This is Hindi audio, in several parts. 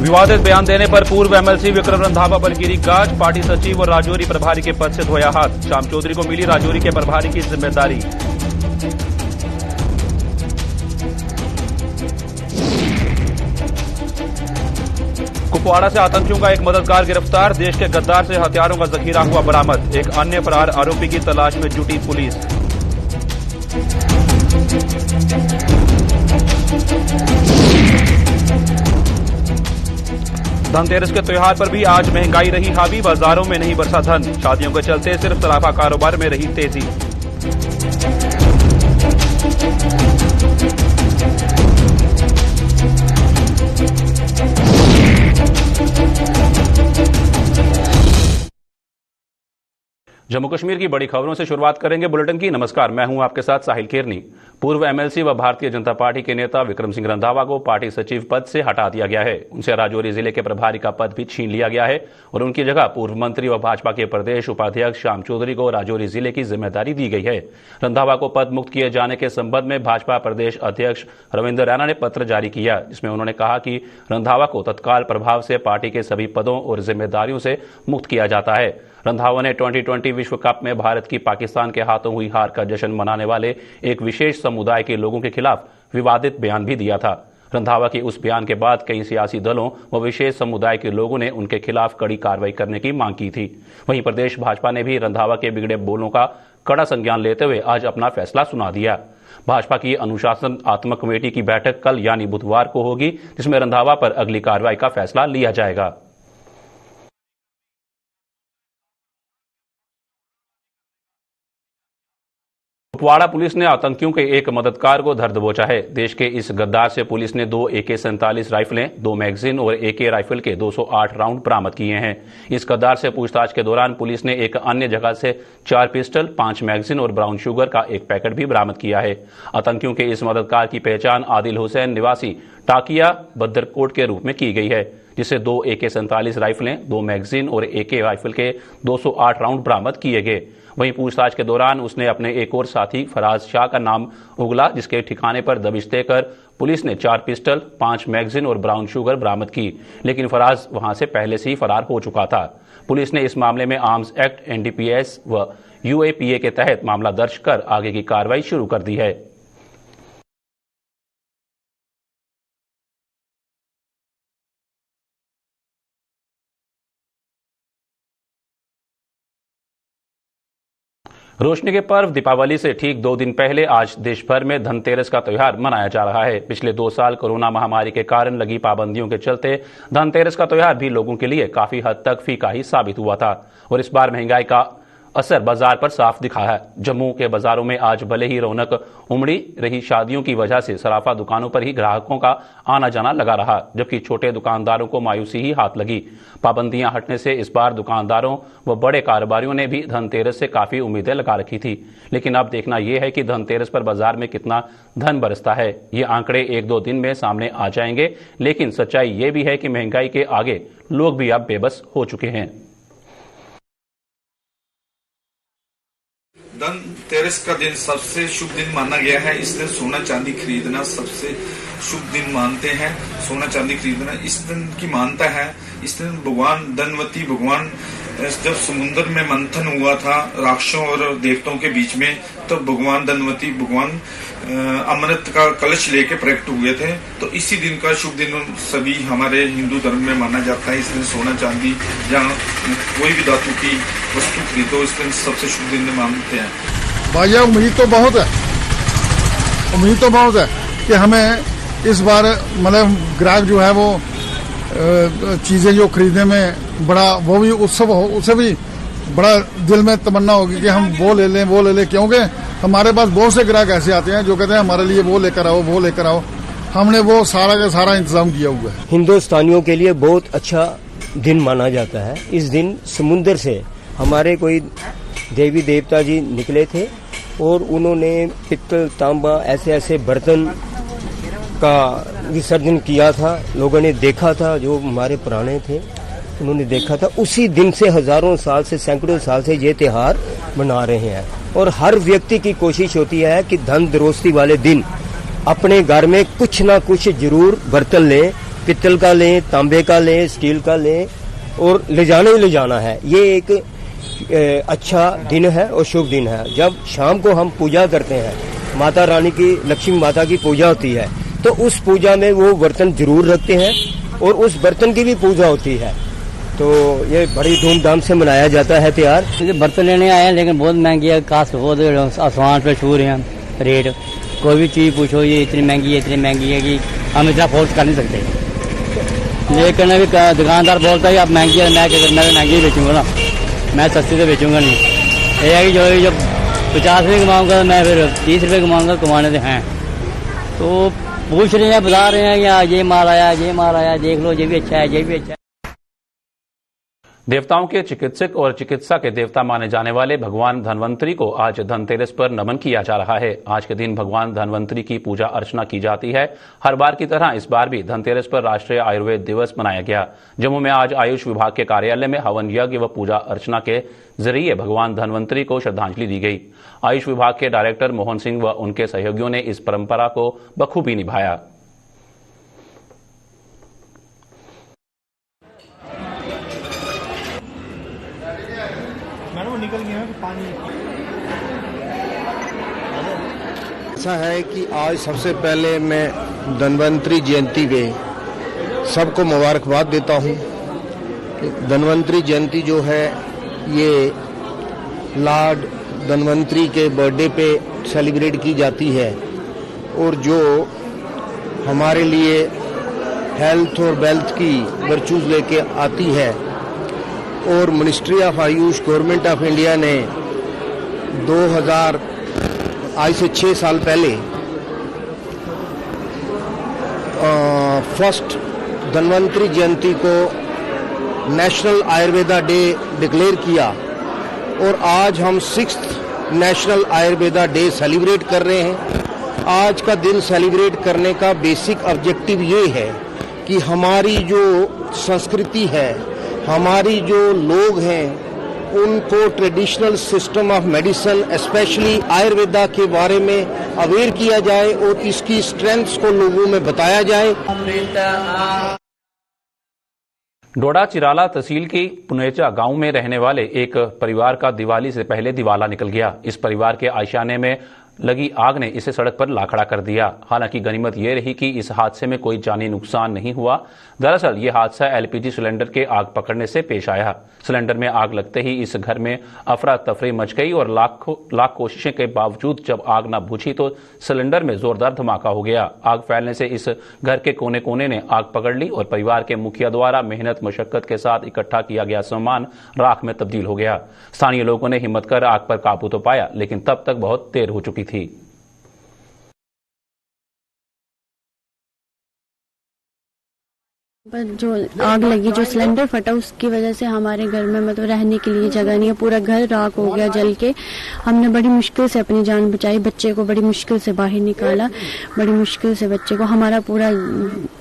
विवादित बयान देने पर पूर्व एमएलसी विक्रम रंधावा पर गिरी गाज। पार्टी सचिव और राजौरी प्रभारी के पद से धोया हाथ। श्याम चौधरी को मिली राजौरी के प्रभारी की जिम्मेदारी। कुपवाड़ा से आतंकियों का एक मददगार गिरफ्तार। देश के गद्दार से हथियारों का जखीरा हुआ बरामद। एक अन्य फरार आरोपी की तलाश में जुटी पुलिस। धनतेरस के त्योहार पर भी आज महंगाई रही हावी। बाजारों में नहीं बरसा धन। शादियों के चलते सिर्फ सराफा कारोबार में रही तेजी। जम्मू कश्मीर की बड़ी खबरों से शुरुआत करेंगे बुलेटिन की। नमस्कार, मैं हूं आपके साथ साहिल केरनी। पूर्व एमएलसी व भारतीय जनता पार्टी के नेता विक्रम सिंह रंधावा को पार्टी सचिव पद से हटा दिया गया है। उनसे राजौरी जिले के प्रभारी का पद भी छीन लिया गया है और उनकी जगह पूर्व मंत्री व भाजपा के प्रदेश उपाध्यक्ष श्याम चौधरी को राजौरी जिले की जिम्मेदारी दी गई है। रंधावा को पद मुक्त किए जाने के संबंध में भाजपा प्रदेश अध्यक्ष रविंद्र रैना ने पत्र जारी किया, जिसमें उन्होंने कहा कि रंधावा को तत्काल प्रभाव से पार्टी के सभी पदों और जिम्मेदारियों से मुक्त किया जाता है। रंधावा ने 2020 विश्व कप में भारत की पाकिस्तान के हाथों हुई हार का जश्न मनाने वाले एक विशेष समुदाय के लोगों के खिलाफ विवादित बयान भी दिया था। रंधावा के उस बयान के बाद कई सियासी दलों व विशेष समुदाय के लोगों ने उनके खिलाफ कड़ी कार्रवाई करने की मांग की थी। वहीं प्रदेश भाजपा ने भी रंधावा के बिगड़े बोलों का कड़ा संज्ञान लेते हुए आज अपना फैसला सुना दिया। भाजपा की अनुशासनात्मक कमेटी की बैठक कल यानी बुधवार को होगी, जिसमें रंधावा पर अगली कार्रवाई का फैसला लिया जाएगा। कुपवाड़ा पुलिस ने आतंकियों के एक मददगार को धर दबोचा है। देश के इस गद्दार से पुलिस ने 2 AK-47 राइफलें, 2 मैगजीन और AK राइफल के 208 राउंड बरामद किए हैं। इस गद्दार से पूछताछ के दौरान पुलिस ने एक अन्य जगह से 4 पिस्टल, 5 मैगजीन और ब्राउन शुगर का एक पैकेट भी बरामद किया है। आतंकियों के इस मददगार की पहचान आदिल हुसैन निवासी टाकिया बद्रकोट के रूप में की गई है, जिसे 2 AK-47 राइफलें, 2 मैगजीन और AK राइफल के 208 राउंड बरामद किए गए। वहीं पूछताछ के दौरान उसने अपने एक और साथी फराज शाह का नाम उगला, जिसके ठिकाने पर दबिश देकर पुलिस ने 4 पिस्टल, 5 मैगजीन और ब्राउन शुगर बरामद की, लेकिन फराज वहां से पहले से ही फरार हो चुका था। पुलिस ने इस मामले में आर्म्स एक्ट, NDPS व UAPA के तहत मामला दर्ज कर आगे की कार्रवाई शुरू कर दी है। रोशनी के पर्व दीपावली से ठीक 2 दिन पहले आज देश भर में धनतेरस का त्योहार मनाया जा रहा है। पिछले 2 साल कोरोना महामारी के कारण लगी पाबंदियों के चलते धनतेरस का त्योहार भी लोगों के लिए काफी हद तक फीका ही साबित हुआ था और इस बार महंगाई का असर बाजार पर साफ दिखा है। जम्मू के बाजारों में आज भले ही रौनक उमड़ी रही, शादियों की वजह से सराफा दुकानों पर ही ग्राहकों का आना जाना लगा रहा, जबकि छोटे दुकानदारों को मायूसी ही हाथ लगी। पाबंदियां हटने से इस बार दुकानदारों व बड़े कारोबारियों ने भी धनतेरस से काफी उम्मीदें लगा रखी थी, लेकिन अब देखना यह है कि धनतेरस पर बाजार में कितना धन बरसता है। ये आंकड़े 1-2 दिन में सामने आ जाएंगे, लेकिन सच्चाई ये भी है कि महंगाई के आगे लोग भी अब बेबस हो चुके हैं। धनतेरस का दिन सबसे शुभ दिन माना गया है। इस दिन सोना चांदी खरीदना सबसे शुभ दिन मानते हैं। सोना चांदी खरीदना इस दिन की मानता है। इस दिन भगवान धनवती भगवान जब समुद्र में मंथन हुआ था राक्षसों और देवताओं के बीच में, तो भगवान धनवती भगवान अमृत का कलश लेके प्रकट हुए थे। तो इसी दिन का शुभ दिन सभी हमारे हिंदू धर्म में माना जाता है। इस दिन सोना चांदी या कोई भी धातु की वस्तु खरीदो, इस दिन सबसे शुभ दिन मानते हैं। भैया उम्मीद तो बहुत है कि हमें इस बार मतलब ग्राहक जो है वो चीजें जो खरीदने में बड़ा वो भी उत्सव हो, उससे भी बड़ा दिल में तमन्ना होगी कि हम वो ले लें, क्योंकि हमारे पास बहुत से ग्राहक ऐसे आते हैं जो कहते हैं हमारे लिए वो लेकर आओ। हमने वो सारा का सारा इंतजाम किया हुआ है। हिंदुस्तानियों के लिए बहुत अच्छा दिन माना जाता है। इस दिन समुद्र से हमारे कोई देवी देवता जी निकले थे और उन्होंने पित्तल, तांबा ऐसे बर्तन का विसर्जन किया था। लोगों ने देखा था, जो हमारे पुराने थे उन्होंने देखा था। उसी दिन से हजारों साल से, सैकड़ों साल से ये त्योहार मना रहे हैं और हर व्यक्ति की कोशिश होती है कि धनतेरस वाले दिन अपने घर में कुछ ना कुछ जरूर बर्तन लें पित्तल का लें, तांबे का लें, स्टील का लें और ले जाना ही ले जाना है। ये एक अच्छा दिन है और शुभ दिन है। जब शाम को हम पूजा करते हैं, माता रानी की, लक्ष्मी माता की पूजा होती है, तो उस पूजा में वो बर्तन जरूर रखते हैं और उस बर्तन की भी पूजा होती है। तो ये बड़ी धूमधाम से मनाया जाता है त्योहार। बर्तन लेने आए हैं लेकिन बहुत महंगी है, कास्ट बहुत आसमान पे छू रहे हैं रेट। कोई भी चीज पूछो ये इतनी महंगी है कि हम इतना फोर्स कर नहीं सकते। लेकिन अभी दुकानदार बोलता है आप महंगी है, मैं महंगी बेचूंगा ना, मैं सस्ती से बेचूंगा नहीं। ये है कि जो 50 रुपये कमाऊंगा मैं फिर 30 रुपये कमाऊंगा, कमाने से हैं। तो पूछ रहे हैं, बता रहे हैं कि ये माल आया, देख लो ये भी अच्छा है। देवताओं के चिकित्सक और चिकित्सा के देवता माने जाने वाले भगवान धन्वंतरी को आज धनतेरस पर नमन किया जा रहा है। आज के दिन भगवान धन्वंतरी की पूजा अर्चना की जाती है। हर बार की तरह इस बार भी धनतेरस पर राष्ट्रीय आयुर्वेद दिवस मनाया गया। जम्मू में आज आयुष विभाग के कार्यालय में हवन यज्ञ व पूजा अर्चना के जरिए भगवान धन्वंतरी को श्रद्धांजलि दी गई। आयुष विभाग के डायरेक्टर मोहन सिंह व उनके सहयोगियों ने इस परंपरा को बखूबी निभाया। ऐसा है कि आज सबसे पहले मैं धन्वंतरी जयंती पे सबको मुबारकबाद देता हूँ। धन्वंतरी जयंती जो है ये लॉर्ड धन्वंतरी के बर्थडे पे सेलिब्रेट की जाती है और जो हमारे लिए हेल्थ और वेल्थ की वर्चूज लेके आती है। और ministry of Ayush government of India ने 2000 आज से 6 साल पहले फर्स्ट धन्वंतरी जयंती को नेशनल आयुर्वेदा डे डिक्लेयर किया और आज हम 6th national Ayurveda day celebrate कर रहे हैं। आज का दिन सेलिब्रेट करने का बेसिक ऑब्जेक्टिव ये है कि हमारी जो संस्कृति है, हमारी जो लोग हैं, उनको traditional system of medicine specially Ayurveda के बारे में अवेयर किया जाए और इसकी स्ट्रेंथ्स को लोगों में बताया जाए। डोडा चिराला तहसील की पुनेचा गांव में रहने वाले एक परिवार का दिवाली से पहले दिवाला निकल गया। इस परिवार के आशियाने में लगी आग ने इसे सड़क पर ला खड़ा कर दिया। हालांकि गनीमत यह रही कि इस हादसे में कोई जानी नुकसान नहीं हुआ। दरअसल यह हादसा एलपीजी सिलेंडर के आग पकड़ने से पेश आया। सिलेंडर में आग लगते ही इस घर में अफरा तफरी मच गई और लाख कोशिशें के बावजूद जब आग न बुझी तो सिलेंडर में जोरदार धमाका हो गया। आग फैलने से इस घर के कोने कोने ने आग पकड़ ली और परिवार के मुखिया द्वारा मेहनत मशक्कत के साथ इकट्ठा किया गया सामान राख में तब्दील हो गया। स्थानीय लोगों ने हिम्मत कर आग पर काबू तो पाया, लेकिन तब तक बहुत देर हो चुकी थी। पर जो आग लगी, जो सिलेंडर फटा, उसकी वजह से हमारे घर में मतलब रहने के लिए जगह नहीं है। पूरा घर राख हो गया जल के। हमने बड़ी मुश्किल से अपनी जान बचाई, बच्चे को बड़ी मुश्किल से बाहर निकाला, बड़ी मुश्किल से बच्चे को। हमारा पूरा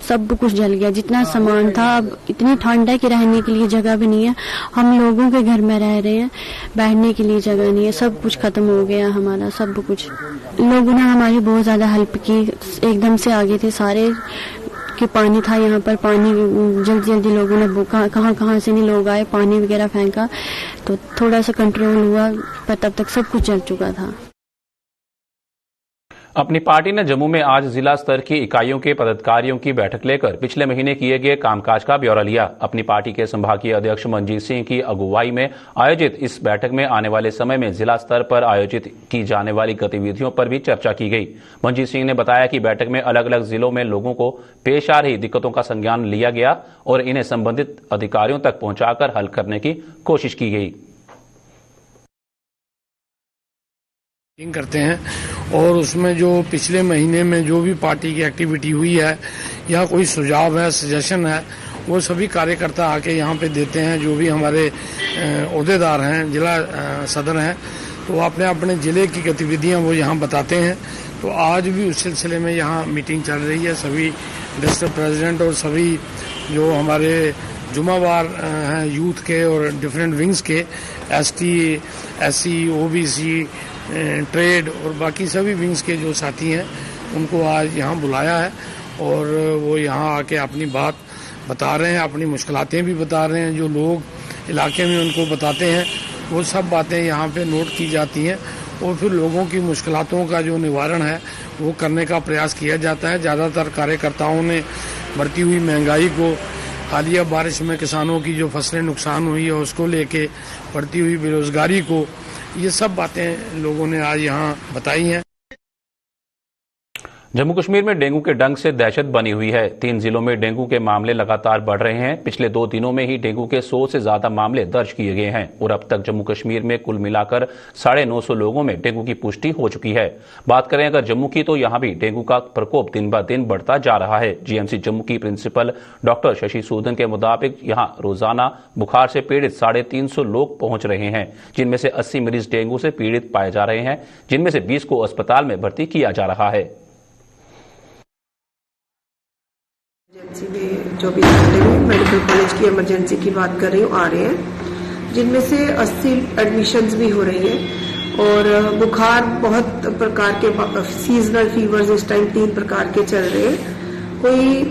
सब कुछ जल गया, जितना सामान था। अब इतनी ठंड है कि रहने के लिए जगह भी नहीं है। हम लोगों के घर में रह रहे हैं, बैठने के लिए जगह नहीं है। सब कुछ खत्म हो गया हमारा, सब कुछ। लोगों ने हमारी बहुत ज्यादा हेल्प की, एकदम से आगे थे सारे कि पानी था यहाँ पर, पानी जल्दी जल्दी लोगों ने कहाँ से नहीं लोग आए, पानी वगैरह फेंका तो थोड़ा सा कंट्रोल हुआ, पर तब तक सब कुछ जल चुका था। अपनी पार्टी ने जम्मू में आज जिला स्तर की इकाइयों के पदाधिकारियों की बैठक लेकर पिछले महीने किए गए कामकाज का ब्यौरा लिया। अपनी पार्टी के संभागीय अध्यक्ष मनजीत सिंह की अगुवाई में आयोजित इस बैठक में आने वाले समय में जिला स्तर पर आयोजित की जाने वाली गतिविधियों पर भी चर्चा की गई। मनजीत सिंह ने बताया कि बैठक में अलग अलग जिलों में लोगों को पेश आ रही दिक्कतों का संज्ञान लिया गया और इन्हें संबंधित अधिकारियों तक पहुंचाकर हल करने की कोशिश की गई। करते हैं और उसमें जो पिछले महीने में जो भी पार्टी की एक्टिविटी हुई है या कोई सुझाव है, सजेशन है, वो सभी कार्यकर्ता आके यहाँ पे देते हैं। जो भी हमारे ओहदेदार हैं, जिला सदर हैं, तो अपने अपने जिले की गतिविधियाँ वो यहाँ बताते हैं। तो आज भी उस सिलसिले में यहाँ मीटिंग चल रही है। सभी डिस्ट्रिक्ट प्रेसिडेंट और सभी जो हमारे जुम्मावार हैं यूथ के और डिफरेंट विंग्स के, ST, SC, OBC, ट्रेड और बाकी सभी विंग्स के जो साथी हैं, उनको आज यहाँ बुलाया है और वो यहाँ आके अपनी बात बता रहे हैं, अपनी मुश्किलातें भी बता रहे हैं। जो लोग इलाके में उनको बताते हैं वो सब बातें यहाँ पे नोट की जाती हैं और फिर लोगों की मुश्किलातों का जो निवारण है वो करने का प्रयास किया जाता है। ज़्यादातर कार्यकर्ताओं ने बढ़ती हुई महंगाई को, हालिया बारिश में किसानों की जो फसलें नुकसान हुई है उसको लेके, बढ़ती हुई बेरोजगारी को, ये सब बातें लोगों ने आज यहाँ बताई हैं। जम्मू कश्मीर में डेंगू के डंक से दहशत बनी हुई है। 3 जिलों में डेंगू के मामले लगातार बढ़ रहे हैं। पिछले 2 दिनों में ही डेंगू के 100 से ज्यादा मामले दर्ज किए गए हैं और अब तक जम्मू कश्मीर में कुल मिलाकर 950 लोगों में डेंगू की पुष्टि हो चुकी है। बात करें अगर जम्मू की, तो यहां भी डेंगू का प्रकोप दिन ब दिन बढ़ता जा रहा है। जीएमसी जम्मू की प्रिंसिपल डॉक्टर शशि सूदन के मुताबिक यहां रोजाना बुखार से पीड़ित 350 लोग पहुंच रहे हैं, जिनमें से 80 मरीज डेंगू से पीड़ित पाए जा रहे हैं, जिनमें से 20 को अस्पताल में भर्ती किया जा रहा है। इमरजेंसी में 24 घंटे में मेडिकल कॉलेज की इमरजेंसी की बात कर रही हूँ, आ रहे हैं, जिनमें से 80 एडमिशन्स भी हो रही हैं। और बुखार बहुत प्रकार के सीजनल फीवर्स इस टाइम 3 प्रकार के चल रहे हैं। कोई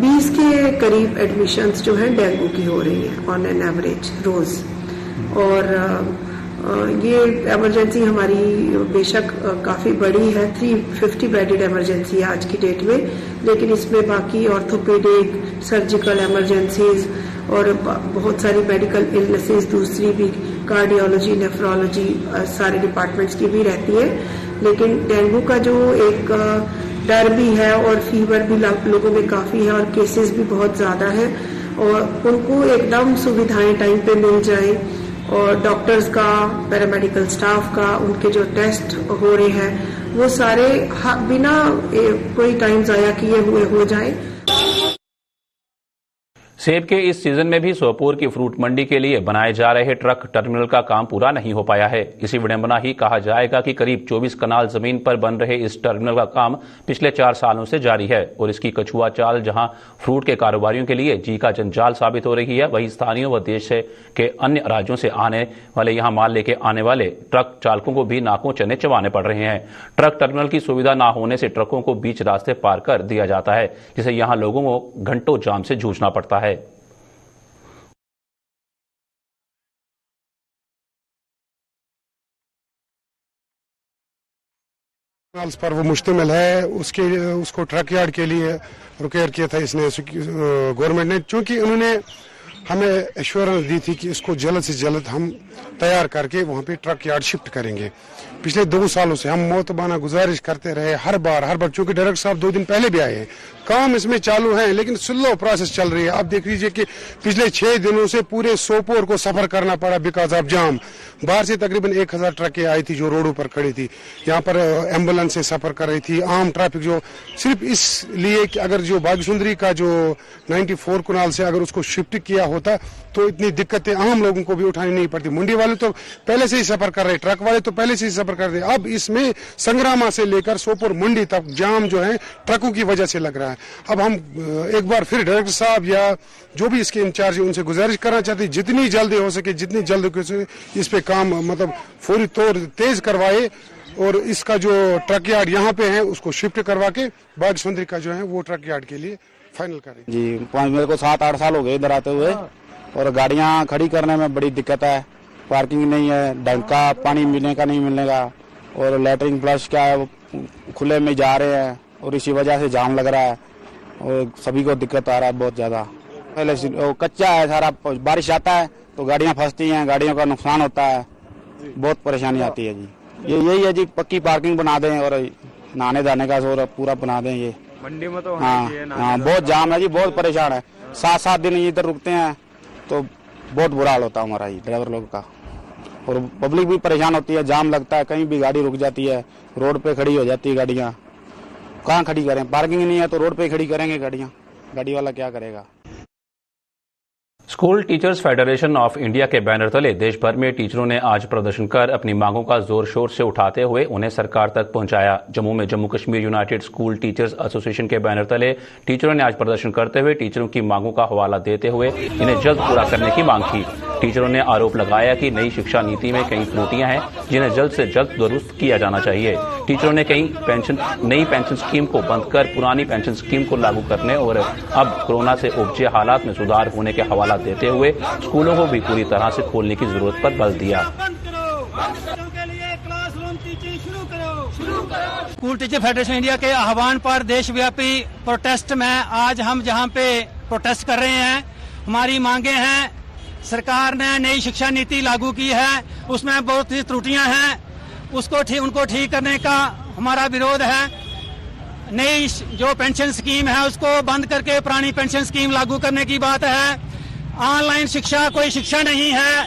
20 के करीब एडमिशन्स जो है डेंगू की हो रही है ऑन एन एवरेज रोज। और ये इमरजेंसी हमारी बेशक काफ़ी बड़ी है, 350 बेडेड इमरजेंसी है आज की डेट में, लेकिन इसमें बाकी ऑर्थोपेडिक, सर्जिकल इमरजेंसीज और बहुत सारी मेडिकल इलनेसेस दूसरी भी, कार्डियोलॉजी, नेफ्रोलॉजी, सारे डिपार्टमेंट्स की भी रहती है। लेकिन डेंगू का जो एक डर भी है और फीवर भी लोगों में काफ़ी है और केसेस भी बहुत ज़्यादा है, और उनको एकदम सुविधाएं टाइम पे मिल जाए और डॉक्टर्स का, पैरामेडिकल स्टाफ का, उनके जो टेस्ट हो रहे हैं वो सारे बिना कोई टाइम जाया किए हुए हो जाए। सेब के इस सीजन में भी सोपोर की फ्रूट मंडी के लिए बनाए जा रहे ट्रक टर्मिनल का काम पूरा नहीं हो पाया है। इसी विडंबना ही कहा जाएगा कि करीब 24 कनाल जमीन पर बन रहे इस टर्मिनल का काम पिछले 4 सालों से जारी है और इसकी कछुआ चाल जहां फ्रूट के कारोबारियों के लिए जी का जंजाल साबित हो रही है, वहीं स्थानीय व देश के अन्य राज्यों से आने वाले यहां माल लेके आने वाले ट्रक चालकों को भी नाकों चने चबाने पड़ रहे हैं। ट्रक टर्मिनल की सुविधा न होने से ट्रकों को बीच रास्ते पार कर दिया जाता है, जिससे यहां लोगों को घंटों जाम से जूझना पड़ता है। पर वो मुश्तमिल है, उसको ट्रक यार्ड के लिए रिक्वायर किया था इसने गवर्नमेंट ने, क्योंकि उन्होंने हमें एश्योरेंस दी थी कि इसको जल्द से जल्द हम तैयार करके वहाँ पे ट्रक यार्ड शिफ्ट करेंगे। पिछले 2 सालों से हम मोतबाना गुजारिश करते रहे हर बार, क्योंकि डायरेक्टर साहब 2 दिन पहले भी आए हैं, काम इसमें चालू है लेकिन स्लो प्रोसेस चल रही है। आप देख लीजिए कि पिछले 6 दिनों से पूरे सोपोर को सफर करना पड़ा बिकॉज ऑफ जाम। बाहर से तकरीबन 1000 ट्रकें आई थी जो रोडों पर खड़ी थी, यहाँ पर एम्बुलेंस से सफर कर रही थी, आम ट्रैफिक जो सिर्फ इसलिए कि अगर जो बागसुंदरी का जो 94 कनाल से अगर उसको शिफ्ट किया होता तो इतनी दिक्कतें आम लोगों को भी उठानी नहीं पड़ती। मंडी वाले तो पहले से ही सफर कर रहे, ट्रक वाले तो पहले से ही सफर कर रहे। अब इसमें संग्रामा से लेकर सोपोर मंडी तक जाम जो है ट्रकों की वजह से लग रहा है। अब हम एक बार फिर डायरेक्टर साहब या जो भी इसके इंचार्ज है उनसे गुजारिश करना चाहते हैं जितनी जल्दी हो सके, जितनी जल्द इस पे काम मतलब फौरी तौर तेज करवाए और इसका जो ट्रक यार्ड यहाँ पे है उसको शिफ्ट करवा के बागसुंदरी का जो है वो ट्रक यार्ड के लिए फाइनल करें। जी मेरे को 7-8 साल हो गए इधर आते हुए और गाड़ियाँ खड़ी करने में बड़ी दिक्कत है, पार्किंग नहीं है, ढंग का पानी मिलने का नहीं मिलने का, और लैटरिन फ्लश क्या है खुले में जा रहे हैं और इसी वजह से जाम लग रहा है और सभी को दिक्कत आ रहा है बहुत ज्यादा। पहले कच्चा है सारा, बारिश आता है तो गाड़ियाँ फंसती हैं, गाड़ियों का नुकसान होता है, बहुत परेशानी आती है जी। यही है जी, पक्की पार्किंग बना दें और नहाने जाने का शोर पूरा बना दें। ये मंडी में तो हाँ बहुत जाम है जी, बहुत परेशान है। 7-7 दिन इधर रुकते हैं तो बहुत बुरा हाल होता है हमारा जी ड्राइवर लोग का, और पब्लिक भी परेशान होती है, जाम लगता है, कहीं भी गाड़ी रुक जाती है, रोड पे खड़ी हो जाती है गाड़ियाँ। कहाँ खड़ी करें, पार्किंग नहीं है तो रोड पे खड़ी करेंगे गाड़ियाँ, गाड़ी वाला क्या करेगा। School teachers federation of India के बैनर तले देश भर में टीचरों ने आज प्रदर्शन कर अपनी मांगों का जोर शोर से उठाते हुए उन्हें सरकार तक पहुंचाया। जम्मू में Jammu Kashmir United school teachers association के बैनर तले टीचरों ने आज प्रदर्शन करते हुए टीचरों की मांगों का हवाला देते हुए इन्हें जल्द पूरा करने की मांग की। टीचरों ने आरोप लगाया कि नई शिक्षा नीति में कई त्रुटियां हैं जिन्हें जल्द से जल्द दुरुस्त किया जाना चाहिए। टीचरों ने नई पेंशन स्कीम को बंद कर पुरानी पेंशन स्कीम को लागू करने और अब कोरोना से उपजे हालात में सुधार होने के हवाला देते हुए स्कूलों को भी पूरी तरह से खोलने की जरूरत पर बल दिया। स्कूल टीचर फेडरेशन इंडिया के आह्वान पर देशव्यापी प्रोटेस्ट में आज हम जहां पे प्रोटेस्ट कर रहे हैं, हमारी मांगे हैं। सरकार ने नई शिक्षा नीति लागू की है, उसमें बहुत सी त्रुटियां हैं, उनको ठीक करने का हमारा विरोध है। नई जो पेंशन स्कीम है उसको बंद करके पुरानी पेंशन स्कीम लागू करने की बात है। ऑनलाइन शिक्षा कोई शिक्षा नहीं है,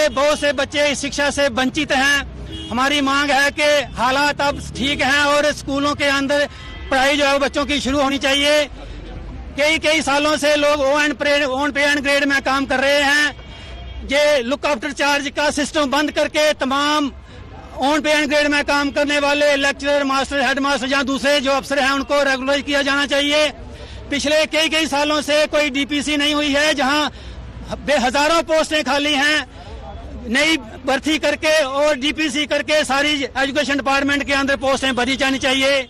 बहुत से बच्चे इस शिक्षा से वंचित हैं। हमारी मांग है कि हालात अब ठीक हैं और स्कूलों के अंदर पढ़ाई जो है बच्चों की शुरू होनी चाहिए। कई सालों से लोग ऑन पे एंड ग्रेड में काम कर रहे हैं। ये लुक आफ्टर चार्ज का सिस्टम बंद करके तमाम ऑन पे एंड ग्रेड में काम करने वाले लेक्चरर, मास्टर, हेडमास्टर या दूसरे जो अफसर हैं उनको रेगुलराइज किया जाना चाहिए। पिछले कई सालों से कोई डीपीसी नहीं हुई है, जहां हजारों पोस्टें खाली हैं। नई भर्ती करके और डीपीसी करके सारी एजुकेशन डिपार्टमेंट के अंदर पोस्टें भरी जानी चाहिए।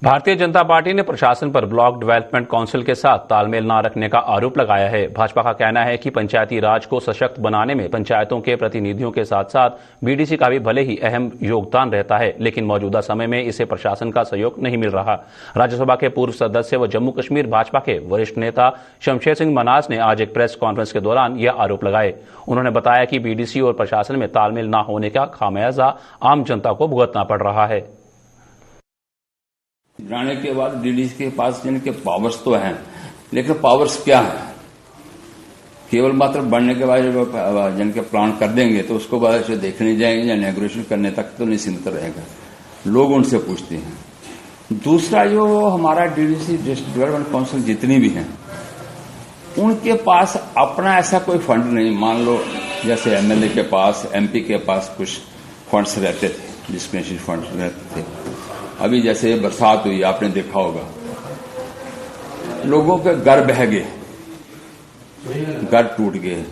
भारतीय जनता पार्टी ने प्रशासन पर ब्लॉक डेवलपमेंट काउंसिल के साथ तालमेल न रखने का आरोप लगाया है। भाजपा का कहना है कि पंचायती राज को सशक्त बनाने में पंचायतों के प्रतिनिधियों के साथ साथ बीडीसी का भी भले ही अहम योगदान रहता है, लेकिन मौजूदा समय में इसे प्रशासन का सहयोग नहीं मिल रहा। राज्यसभा के पूर्व सदस्य व जम्मू कश्मीर भाजपा के वरिष्ठ नेता शमशेर सिंह मनास ने आज एक प्रेस कॉन्फ्रेंस के दौरान यह आरोप लगाए। उन्होंने बताया कि बीडीसी और प्रशासन में तालमेल न होने का खामियाजा आम जनता को भुगतना पड़ रहा है। जाने के बाद डीडीसी के पास जिनके पावर्स तो हैं, लेकिन पावर्स क्या है? केवल मात्र बढ़ने के बाद जिनके प्लान कर देंगे तो उसको बाद से देखने जाएंगे या नेगोशिएशन करने तक तो नहीं सीमित रहेगा। लोग उनसे पूछते हैं। दूसरा, जो हमारा डीडीसी डिस्ट्रिक्ट डेवलपमेंट काउंसिल जितनी भी हैं, उनके पास अपना ऐसा कोई फंड नहीं। मान लो जैसे एमएलए के पास, एमपी के पास कुछ फंड्स रहते थे, डिस्क्रिशनरी फंड्स रहते थे। अभी जैसे बरसात हुई, आपने देखा होगा, लोगों के घर बह गए, घर टूट गए,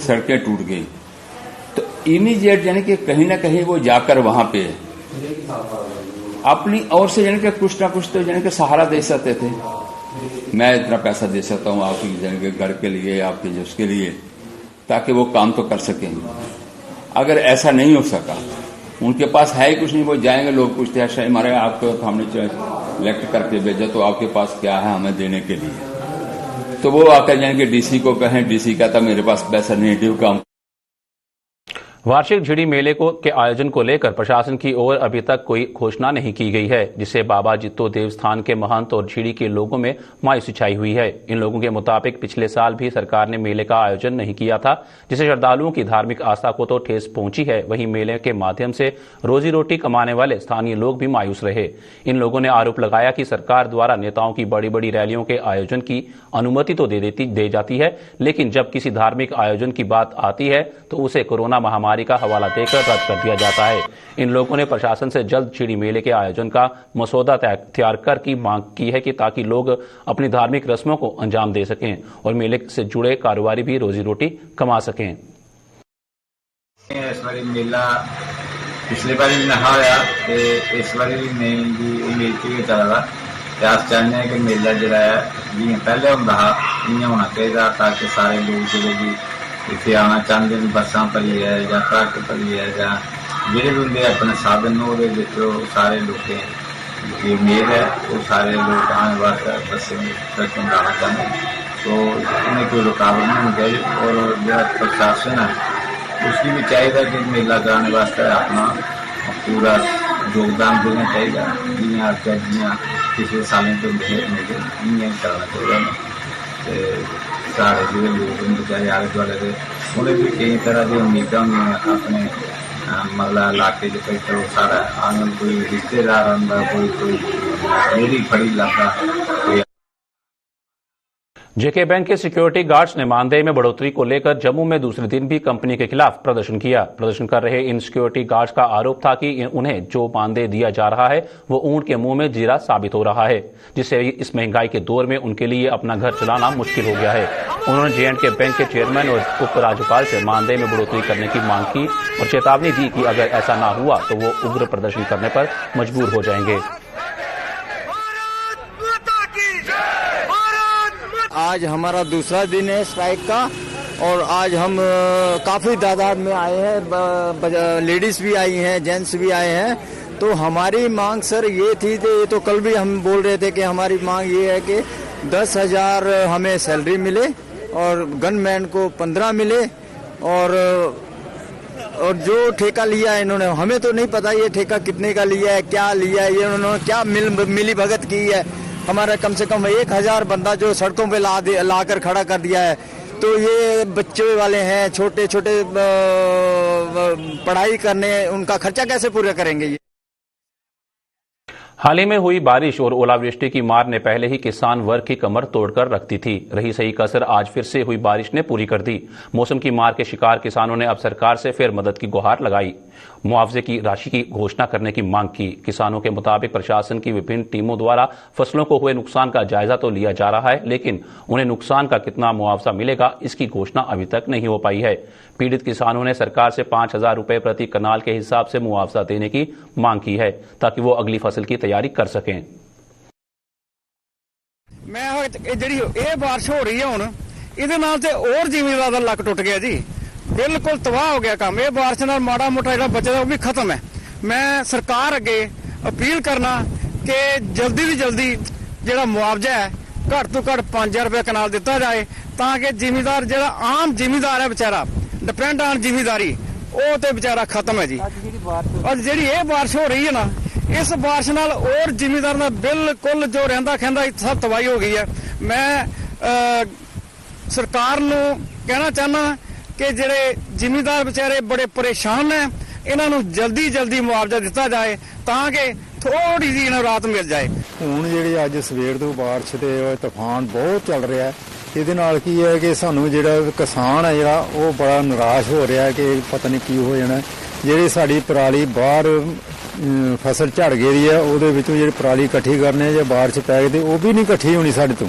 सड़कें टूट गई, तो इमीडिएट यानी कि कहीं ना कहीं वो जाकर वहां पे अपनी ओर से यानी कि कुछ ना कुछ तो यानी कि सहारा दे सकते थे। मैं इतना पैसा दे सकता हूं आपकी यानी कि घर के लिए, आपके उसके लिए, ताकि वो काम तो कर सकें। अगर ऐसा नहीं हो सका, उनके पास है ही कुछ नहीं, वो जाएंगे, लोग पूछते हैं शायद हमारे आपको हमने इलेक्ट करके भेजा तो आपके पास क्या है हमें देने के लिए, तो वो आकर जाएंगे डीसी को कहें, डीसी कहता मेरे पास पैसा नहीं, ड्यू काम। वार्षिक झिड़ी मेले के आयोजन को लेकर प्रशासन की ओर अभी तक कोई घोषणा नहीं की गई है, जिससे बाबा जित्तो देवस्थान के महंत और झिड़ी के लोगों में मायूसी छाई हुई है। इन लोगों के मुताबिक पिछले साल भी सरकार ने मेले का आयोजन नहीं किया था, जिससे श्रद्धालुओं की धार्मिक आस्था को तो ठेस पहुंची है, वहीं मेले के माध्यम से रोजी रोटी कमाने वाले स्थानीय लोग भी मायूस रहे। इन लोगों ने आरोप लगाया कि सरकार द्वारा नेताओं की बड़ी बड़ी रैलियों के आयोजन की अनुमति तो दे जाती है, लेकिन जब किसी धार्मिक आयोजन की बात आती है तो उसे कोरोना महामारी का हवाला देकर रद्द कर दिया जाता है। इन लोगों ने प्रशासन से जल्द झिड़ी मेले के आयोजन का मसौदा तैयार कर की मांग की है कि ताकि लोग अपनी धार्मिक रस्मों को अंजाम दे सकें और मेले से जुड़े कारोबारी भी रोजी रोटी कमा सकें। इस बार मेला पिछले बार भी नहीं होया, इस बार भी नहीं जी उम्मीद की चलदा। अस चाहते हैं कि मेला जरा जियां पहले होंदा हा इयां होना चाहिए, ताकि सारे लोग जो इतने आना चाहते हैं, बसा भरी है या ट्रक भरी है या जेडे भी होंगे अपने साधन सारे लोग की उम्मीद है वो सारे लोग आने वास्ते बसें ट्रक आना चाहते हैं, तो उन्हें कोई रुकावट नहीं होनी चाहिए। और जो प्रशासन है उसकी भी चाहिए कि मेला कराने वास्ते अपना पूरा योगदान देना चाहिए। जियां जियां पिछले सालों तो मेले इं करना चाहिए। सारे जो लोग बेचारे आले दुआले के उन्हें भी कई तरह की उम्मीदा होंगे अपने मतलब इलाके के चलो सारा आंगन कोई रिश्तेदार आंदा, कोई रेहड़ी फड़ी लाता। जेके बैंक के सिक्योरिटी गार्ड्स ने मानदेय में बढ़ोतरी को लेकर जम्मू में दूसरे दिन भी कंपनी के खिलाफ प्रदर्शन किया। प्रदर्शन कर रहे इन सिक्योरिटी गार्ड्स का आरोप था कि उन्हें जो मानदेय दिया जा रहा है वो ऊंट के मुंह में जीरा साबित हो रहा है, जिससे इस महंगाई के दौर में उनके लिए अपना घर चलाना मुश्किल हो गया है। उन्होंने J&K बैंक के चेयरमैन और उपराज्यपाल से मानदेय में बढ़ोतरी करने की मांग की और चेतावनी दी कि अगर ऐसा न हुआ तो वो उग्र प्रदर्शन करने पर मजबूर हो जाएंगे। आज हमारा दूसरा दिन है स्ट्राइक का और आज हम काफी तादाद में आए हैं, लेडीज भी आई हैं, जेंट्स भी आए हैं। तो हमारी मांग सर ये थी, तो कल भी हम बोल रहे थे कि हमारी मांग ये है कि 10,000 हमें सैलरी मिले और गनमैन को 15 मिले और जो ठेका लिया है इन्होंने, हमें तो नहीं पता ये ठेका कितने का लिया है, क्या लिया है, ये उन्होंने क्या मिली भगत की है। हमारा कम से कम 1,000 बंदा जो सड़कों पे लाकर खड़ा कर दिया है। तो ये बच्चे वाले हैं, छोटे छोटे पढ़ाई करने, उनका खर्चा कैसे पूरा करेंगे ये। हाल ही में हुई बारिश और ओलावृष्टि की मार ने पहले ही किसान वर्ग की कमर तोड़कर रख दी थी। रही सही कसर आज फिर से हुई बारिश ने पूरी कर दी। मौसम की मार के शिकार किसानों ने अब सरकार से फिर मदद की गुहार लगाई, मुआवजे की राशि की घोषणा करने की मांग की। किसानों के मुताबिक प्रशासन की विभिन्न टीमों द्वारा फसलों को हुए नुकसान का जायजा तो लिया जा रहा है, लेकिन उन्हें नुकसान का कितना मुआवजा मिलेगा इसकी घोषणा अभी तक नहीं हो पाई है। पीड़ित किसानों ने सरकार से 5,000 रुपए प्रति कनाल के हिसाब से मुआवजा देने की मांग की है ताकि वो अगली फसल की तैयारी कर सकें। मैं जी बारिश हो रही है हुण इहदे नाल ते और जिमीदार दा लक टुट गया जी, बिल्कुल तबाह हो गया काम। ये बारिश नाल माड़ा मोटा जिहड़ा बचे वो भी खत्म है। मैं सरकार अगे अपील करना कि जल्दी तो जल्दी जिहड़ा मुआवजा है घट तो घट 5,000 रुपए कनाल दिता जाए ताकि जिमीदार जिहड़ा आम जिमीदार है बेचारा डिपेंड ऑन जिमीदारी वो तो बेचारा खत्म है जी। और जिहड़ी ये बारिश हो रही है ना, इस बारिश नाल और जिमीदार दा बिल्कुल जो रहिंदा खहिंदा सब तबाही हो गई है। मैं सरकार नूं कहना चाहना कि जिहड़े जिमीदार बेचारे बड़े परेशान हैं, इन्हां नूं जल्दी जल्दी मुआवजा दिता जाए ताकि थोड़ी जी इन्हां राहत मिल जाए। हुण जिहड़ी अज सवेर तो बारिश ते तूफान बहुत चल रहा है, ਇਹਦੇ ਨਾਲ ਕੀ ਹੈ ਕਿ ਸਾਨੂੰ ਜਿਹੜਾ ਕਿਸਾਨ ਹੈ ਜਿਹੜਾ ਉਹ ਬੜਾ ਨਿਰਾਸ਼ ਹੋ ਰਿਹਾ ਕਿ ਪਤਾ ਨਹੀਂ ਕੀ ਹੋ ਜਾਣਾ। ਜਿਹੜੀ ਸਾਡੀ ਪਰਾਲੀ ਬਾਹਰ ਫਸਲ ਝੜ ਗਈ ਹੈ ਉਹਦੇ ਵਿੱਚੋਂ ਜਿਹੜੀ ਪਰਾਲੀ ਇਕੱਠੀ ਕਰਨੇ ਜਾਂ ਬਾਰਿਸ਼ ਪੈ ਗਈ ਤੇ ਉਹ ਵੀ ਨਹੀਂ ਇਕੱਠੀ ਹੋਣੀ ਸਾਡੇ ਤੋਂ।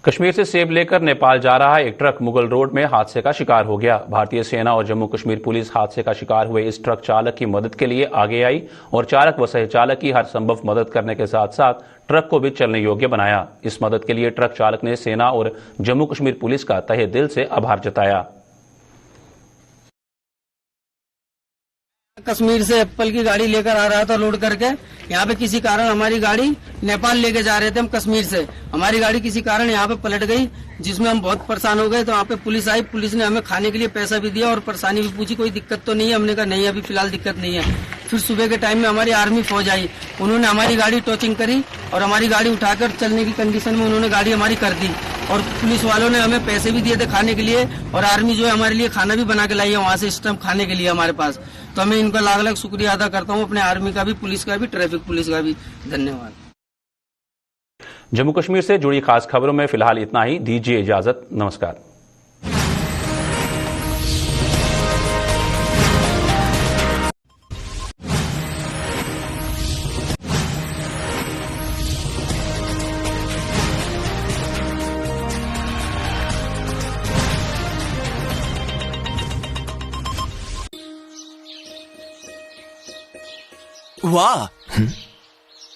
कश्मीर से सेब लेकर नेपाल जा रहा एक ट्रक मुगल रोड में हादसे का शिकार हो गया। भारतीय सेना और जम्मू कश्मीर पुलिस हादसे का शिकार हुए इस ट्रक चालक की मदद के लिए आगे आई और चालक व सह चालक की हर संभव मदद करने के साथ साथ ट्रक को भी चलने योग्य बनाया। इस मदद के लिए ट्रक चालक ने सेना और जम्मू कश्मीर पुलिस का तहे दिल से आभार जताया। कश्मीर से एप्पल की गाड़ी लेकर आ रहा था लोड करके, यहाँ पे किसी कारण हमारी गाड़ी नेपाल लेके जा रहे थे हम कश्मीर से, हमारी गाड़ी किसी कारण यहाँ पे पलट गई जिसमें हम बहुत परेशान हो गए। तो वहाँ पे पुलिस आई, पुलिस ने हमें खाने के लिए पैसा भी दिया और परेशानी भी पूछी, कोई दिक्कत तो नहीं है। हमने कहा नहीं अभी फिलहाल दिक्कत नहीं है। फिर सुबह के टाइम में हमारी आर्मी फौज आई, उन्होंने हमारी गाड़ी टोचिंग करी और हमारी गाड़ी उठाकर चलने की कंडीशन में उन्होंने गाड़ी हमारी कर दी। और पुलिस वालों ने हमें पैसे भी दिए थे खाने के लिए और आर्मी जो है हमारे लिए खाना भी बना के लाई है वहाँ से इस टाइम खाने के लिए हमारे पास। तो हमें इनका लाख लाख शुक्रिया अदा करता हूँ, अपने आर्मी का भी, पुलिस का भी, ट्रैफिक पुलिस का भी धन्यवाद। जम्मू कश्मीर से जुड़ी खास खबरों में फिलहाल इतना ही। दीजिए इजाजत, नमस्कार। वाह